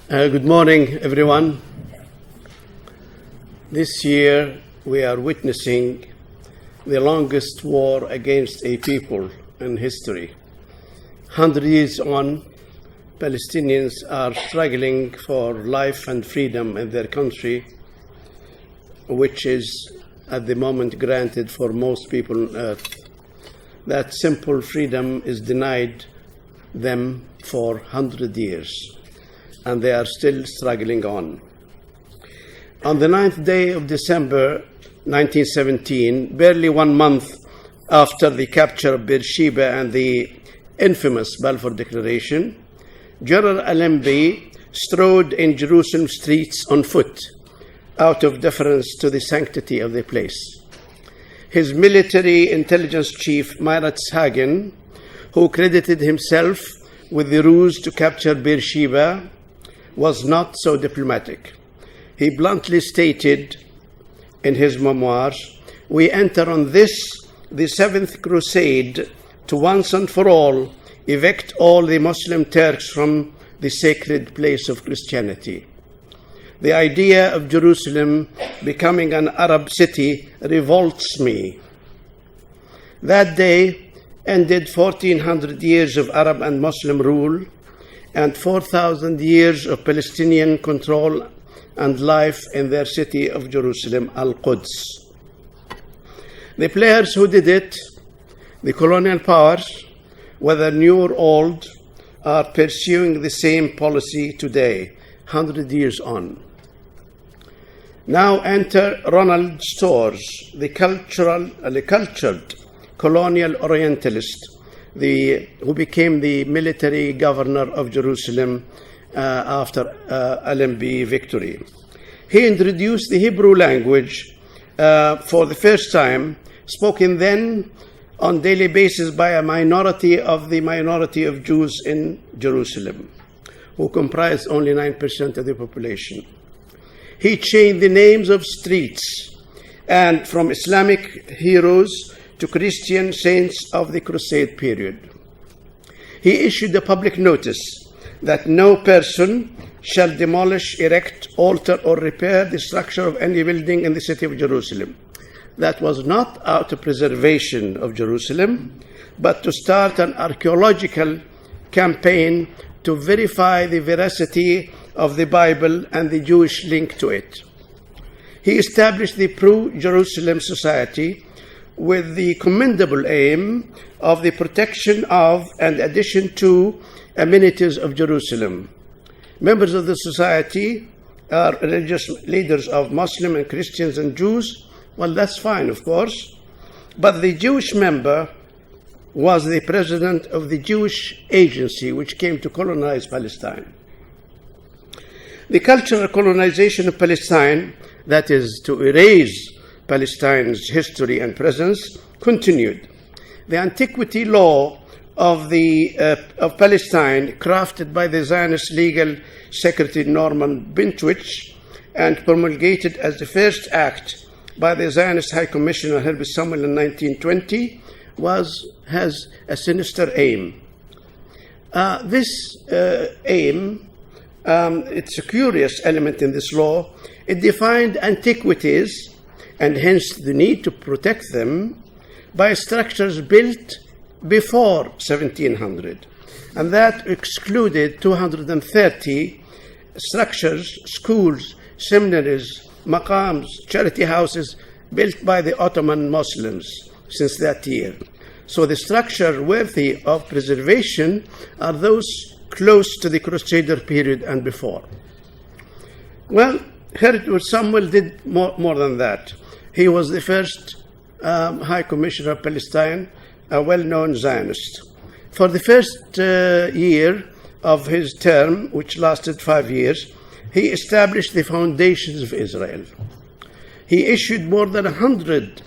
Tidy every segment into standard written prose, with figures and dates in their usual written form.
Good morning, everyone. This year, we are witnessing the longest war against a people in history. 100 years on, Palestinians are struggling for life and freedom in their country, which is at the moment granted for most people on earth. That simple freedom is denied them for 100 years. And they are still struggling on. On the 9th day of December 1917, barely 1 month after the capture of Beersheba and the infamous Balfour Declaration, General Allenby strode in Jerusalem streets on foot, out of deference to the sanctity of the place. His military intelligence chief, Meiratz Hagen, who credited himself with the ruse to capture Beersheba, was not so diplomatic. He bluntly stated in his memoirs, "We enter on this, the seventh crusade, to once and for all evict all the Muslim Turks from the sacred place of Christianity. The idea of Jerusalem becoming an Arab city revolts me." That day ended 1400 years of Arab and Muslim rule and 4,000 years of Palestinian control and life in their city of Jerusalem, Al-Quds. The players who did it, the colonial powers, whether new or old, are pursuing the same policy today, 100 years on. Now enter Ronald Storrs, the cultured colonial Orientalist, who became the military governor of Jerusalem after Allenby victory. He introduced the Hebrew language for the first time, spoken then on daily basis by a minority of the minority of Jews in Jerusalem, who comprised only 9% of the population. He changed the names of streets and from Islamic heroes to Christian saints of the Crusade period. He issued a public notice that no person shall demolish, erect, alter, or repair the structure of any building in the city of Jerusalem. That was not out of preservation of Jerusalem, but to start an archaeological campaign to verify the veracity of the Bible and the Jewish link to it. He established the Pro-Jerusalem Society with the commendable aim of the protection of and addition to amenities of Jerusalem. Members of the society are religious leaders of Muslim and Christians and Jews. Well, that's fine, of course. But the Jewish member was the president of the Jewish agency which came to colonize Palestine. The cultural colonization of Palestine, that is, to erase Palestine's history and presence, continued. The antiquity law of Palestine, crafted by the Zionist legal secretary Norman Bintwich and promulgated as the first act by the Zionist High Commissioner Herbert Samuel in 1920, has a sinister aim. This aim, it's a curious element in this law. It defined antiquities and hence the need to protect them by structures built before 1700. And that excluded 230 structures, schools, seminaries, maqams, charity houses built by the Ottoman Muslims since that year. So the structure worthy of preservation are those close to the Crusader period and before. Well, Herbert Samuel did more than that. He was the first High Commissioner of Palestine, a well-known Zionist. For the first year of his term, which lasted 5 years, he established the foundations of Israel. He issued more than 100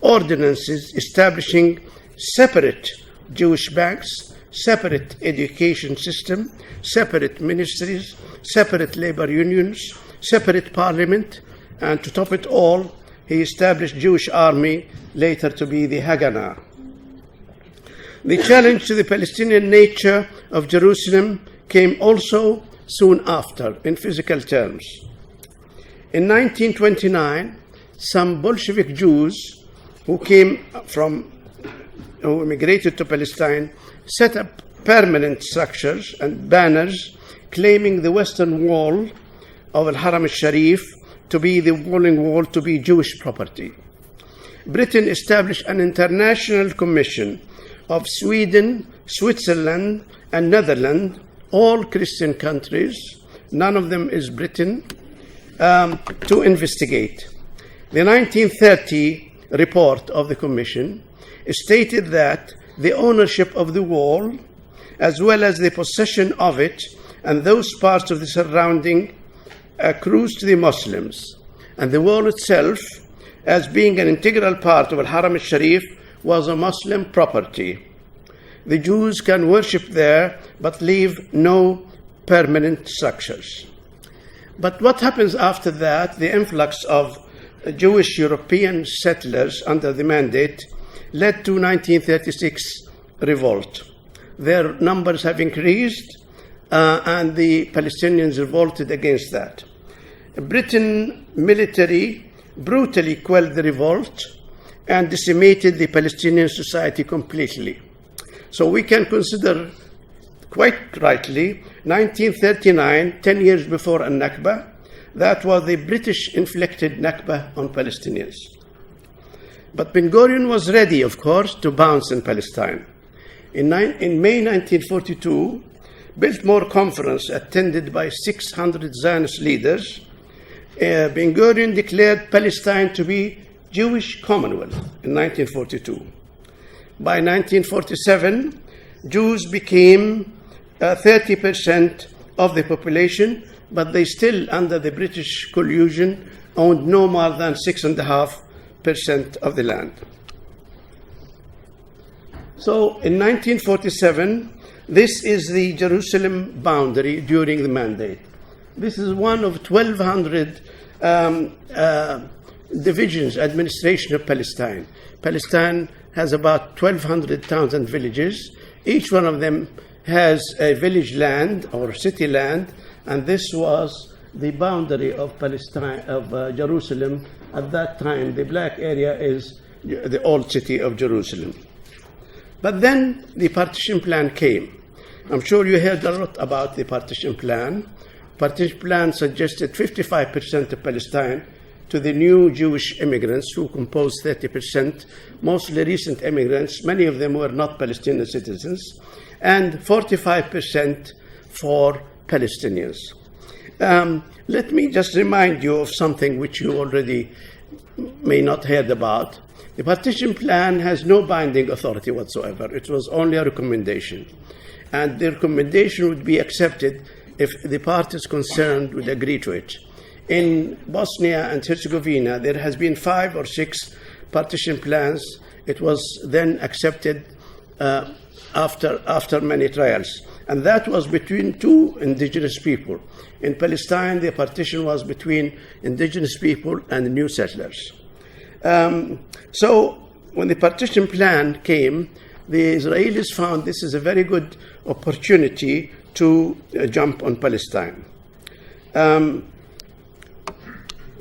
ordinances establishing separate Jewish banks, separate education system, separate ministries, separate labor unions, separate parliament, and to top it all, he established Jewish army, later to be the Haganah. The challenge to the Palestinian nature of Jerusalem came also soon after, in physical terms. In 1929, some Bolshevik Jews who immigrated to Palestine set up permanent structures and banners claiming the western wall of Al-Haram al-Sharif to be the Wailing Wall, to be Jewish property. Britain established an international commission of Sweden, Switzerland, and Netherlands, all Christian countries, none of them is Britain, to investigate. The 1930 report of the commission stated that the ownership of the wall, as well as the possession of it and those parts of the surrounding, accrues to the Muslims, and the wall itself, as being an integral part of Al-Haram al-Sharif, was a Muslim property. The Jews can worship there, but leave no permanent structures. But what happens after that? The influx of Jewish European settlers under the mandate led to 1936 revolt. Their numbers have increased, and the Palestinians revolted against that. Britain military brutally quelled the revolt and decimated the Palestinian society completely. So we can consider, quite rightly, 1939, 10 years before Al-Nakba, that was the British-inflicted Nakba on Palestinians. But Ben Gurion was ready, of course, to bounce in Palestine. In May 1942, Biltmore Conference, attended by 600 Zionist leaders, Ben Gurion declared Palestine to be Jewish Commonwealth in 1942. By 1947, Jews became 30% of the population, but they still, under the British collusion, owned no more than 6.5% of the land. So in 1947, this is the Jerusalem boundary during the mandate. This is one of 1,200 divisions, administration of Palestine. Palestine has about 1,200 towns and villages. Each one of them has a village land or city land, and this was the boundary of Palestine, of Jerusalem. At that time, the black area is the old city of Jerusalem. But then the partition plan came. I'm sure you heard a lot about the partition plan. Partition plan suggested 55% of Palestine to the new Jewish immigrants who composed 30%, mostly recent immigrants. Many of them were not Palestinian citizens, and 45% for Palestinians. Let me just remind you of something which you already may not heard about. The partition plan has no binding authority whatsoever. It was only a recommendation. And the recommendation would be accepted if the parties concerned would agree to it. In Bosnia and Herzegovina, there has been 5 or 6 partition plans. It was then accepted after many trials. And that was between 2 indigenous people. In Palestine, the partition was between indigenous people and new settlers. So when the partition plan came, the Israelis found this is a very good opportunity to jump on Palestine.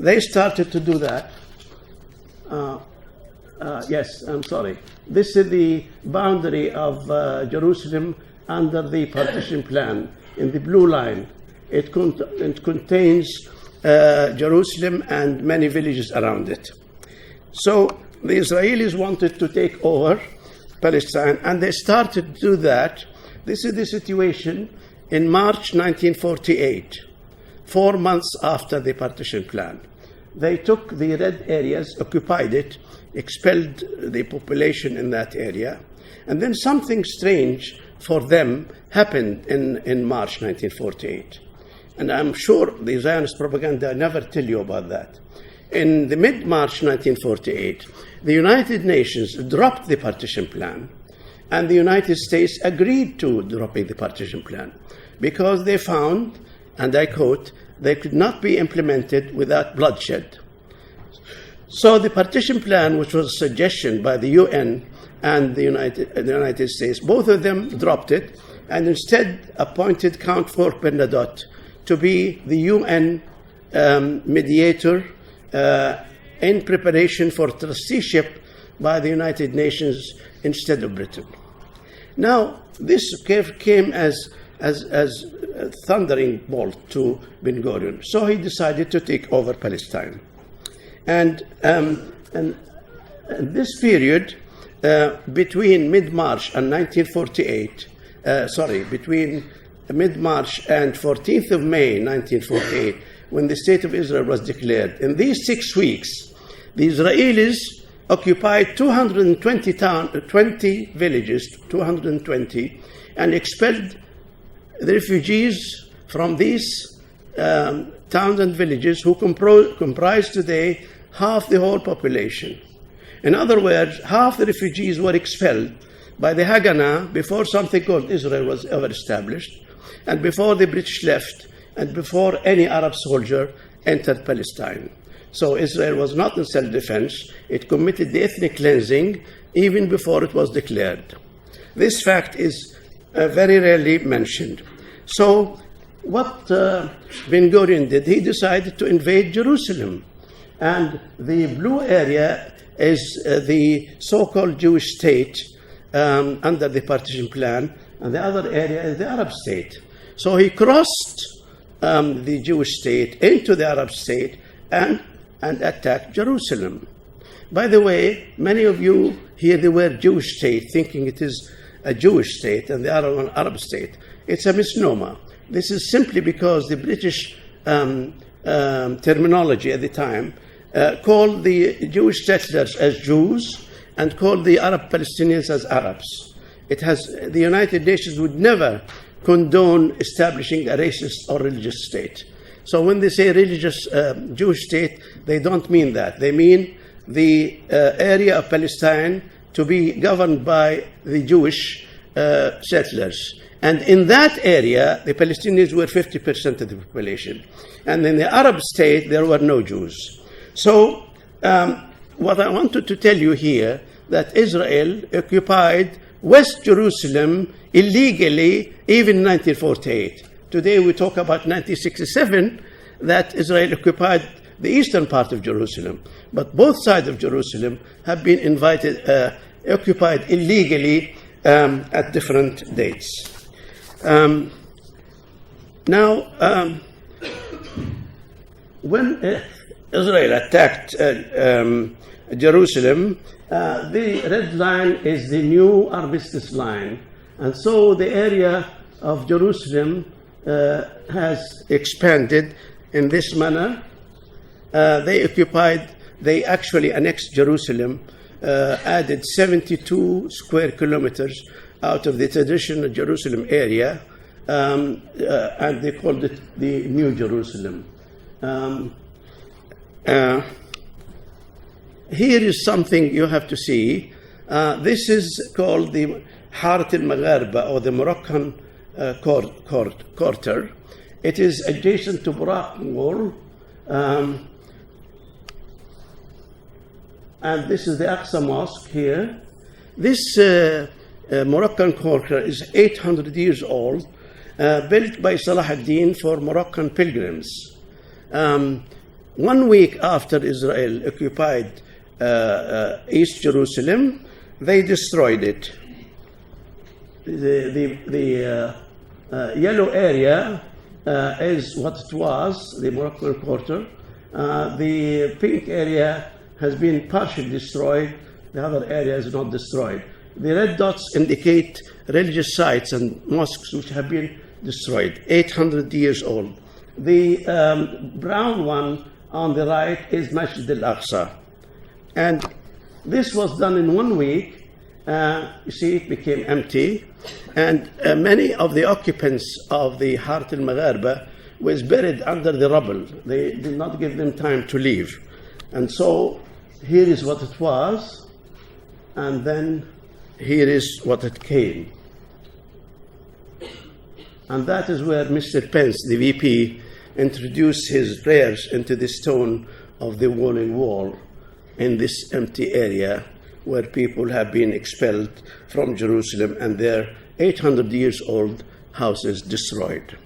They started to do that. Yes, I'm sorry. This is the boundary of Jerusalem under the partition plan. In the blue line, it contains Jerusalem and many villages around it. So the Israelis wanted to take over Palestine, and they started to do that. This is the situation in March 1948, 4 months after the partition plan. They took the red areas, occupied it, expelled the population in that area, and then something strange for them happened in March 1948. And I'm sure the Zionist propaganda never tell you about that. In the mid-March 1948, the United Nations dropped the partition plan, and the United States agreed to dropping the partition plan because they found, and I quote, they could not be implemented without bloodshed. So the partition plan, which was a suggestion by the UN and the United States, both of them dropped it and instead appointed Count Fort Bernadotte to be the UN mediator in preparation for trusteeship by the United Nations instead of Britain. Now, this came as a thundering bolt to Ben Gurion. So he decided to take over Palestine. And this period, between mid-March and 1948, between mid-March and 14th of May 1948, when the State of Israel was declared, in these 6 weeks, the Israelis occupied 220 villages, 220, and expelled the refugees from these towns and villages who comprise today half the whole population. In other words, half the refugees were expelled by the Haganah before something called Israel was ever established, and before the British left, and before any Arab soldier entered Palestine. So Israel was not in self-defense. It committed the ethnic cleansing even before it was declared. This fact is very rarely mentioned. So what Ben Gurion did, he decided to invade Jerusalem. And the blue area is the so-called Jewish state under the partition plan, and the other area is the Arab state. So he crossed the Jewish state into the Arab state and attacked Jerusalem. By the way, many of you hear the word Jewish state thinking it is a Jewish state and the other one Arab state. It's a misnomer. This is simply because the British terminology at the time called the Jewish settlers as Jews and called the Arab Palestinians as Arabs. The United Nations would never condone establishing a racist or religious state. So when they say religious Jewish state, they don't mean that. They mean the area of Palestine to be governed by the Jewish settlers. And in that area, the Palestinians were 50% of the population. And in the Arab state, there were no Jews. So what I wanted to tell you here, that Israel occupied West Jerusalem illegally even in 1948. Today we talk about 1967, that Israel occupied the eastern part of Jerusalem. But both sides of Jerusalem have been occupied illegally at different dates. When Israel attacked Jerusalem, the red line is the new armistice line. And so the area of Jerusalem has expanded in this manner. They actually annexed Jerusalem, added 72 square kilometers out of the traditional Jerusalem area, and they called it the New Jerusalem. Here is something you have to see. This is called the Harat al-Magharba, or the Moroccan quarter. It is adjacent to Burak Wall, and this is the Aqsa Mosque here. This Moroccan quarter is 800 years old, built by Salah ad-Din for Moroccan pilgrims. 1 week after Israel occupied East Jerusalem, they destroyed it. The yellow area is what it was, the Moroccan quarter. The pink area has been partially destroyed. The other area is not destroyed. The red dots indicate religious sites and mosques which have been destroyed, 800 years old. The brown one on the right is Masjid al-Aqsa. And this was done in 1 week. You see, it became empty. And many of the occupants of the Harat al-Magharba was buried under the rubble. They did not give them time to leave. And so here is what it was. And then here is what it came. And that is where Mr. Pence, the VP, introduced his prayers into the stone of the Wailing Wall in this empty area where people have been expelled from Jerusalem and their 800 years old houses destroyed.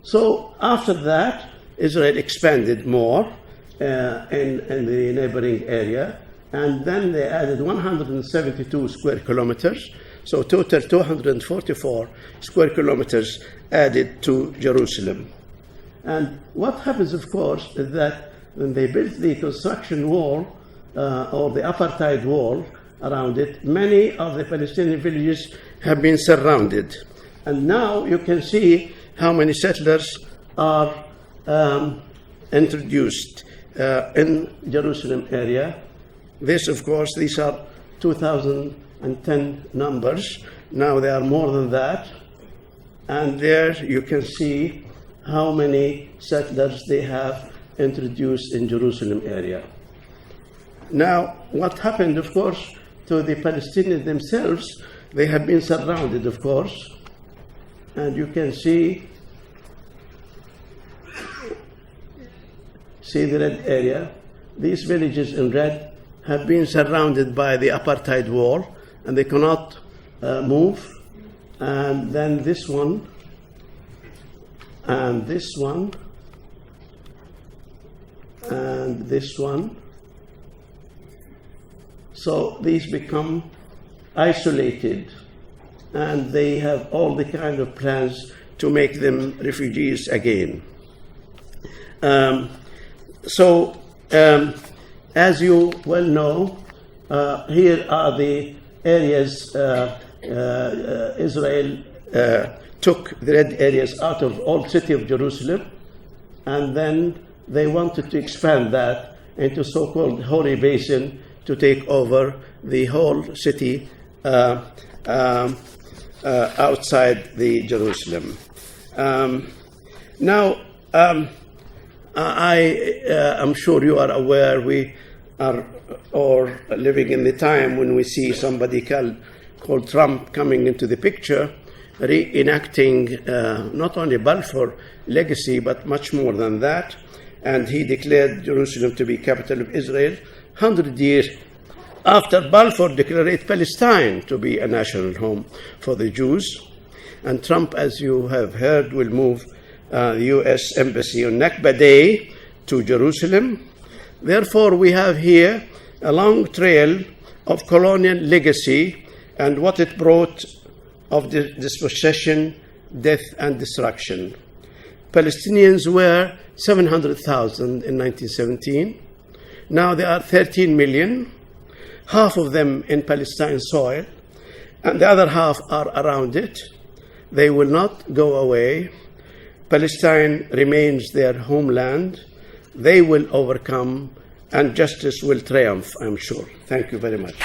So after that, Israel expanded more in the neighboring area, and then they added 172 square kilometers, so total 244 square kilometers added to Jerusalem. And what happens, of course, is that when they built the construction wall, or the apartheid wall around it, many of the Palestinian villages have been surrounded. And now you can see how many settlers are introduced in Jerusalem area. This, of course, these are 2010 numbers. Now there are more than that. And there you can see how many settlers they have introduced in Jerusalem area. Now, what happened, of course, to the Palestinians themselves, they have been surrounded, of course. And you can see the red area. These villages in red have been surrounded by the apartheid wall, and they cannot move. And then this one, and this one, and this one. So these become isolated, and they have all the kind of plans to make them refugees again. As you well know, here are the areas Israel took the red areas out of old city of Jerusalem, and then they wanted to expand that into so-called Holy Basin to take over the whole city outside the Jerusalem. I'm sure you are aware we are all living in the time when we see somebody called Trump coming into the picture, reenacting not only Balfour legacy, but much more than that. And he declared Jerusalem to be capital of Israel 100 years after Balfour declared Palestine to be a national home for the Jews. And Trump, as you have heard, will move the U.S. Embassy on Nakba Day to Jerusalem. Therefore, we have here a long trail of colonial legacy and what it brought of dispossession, death, and destruction. Palestinians were 700,000 in 1917. Now there are 13 million, half of them in Palestine soil, and the other half are around it. They will not go away. Palestine remains their homeland. They will overcome, and justice will triumph, I'm sure. Thank you very much.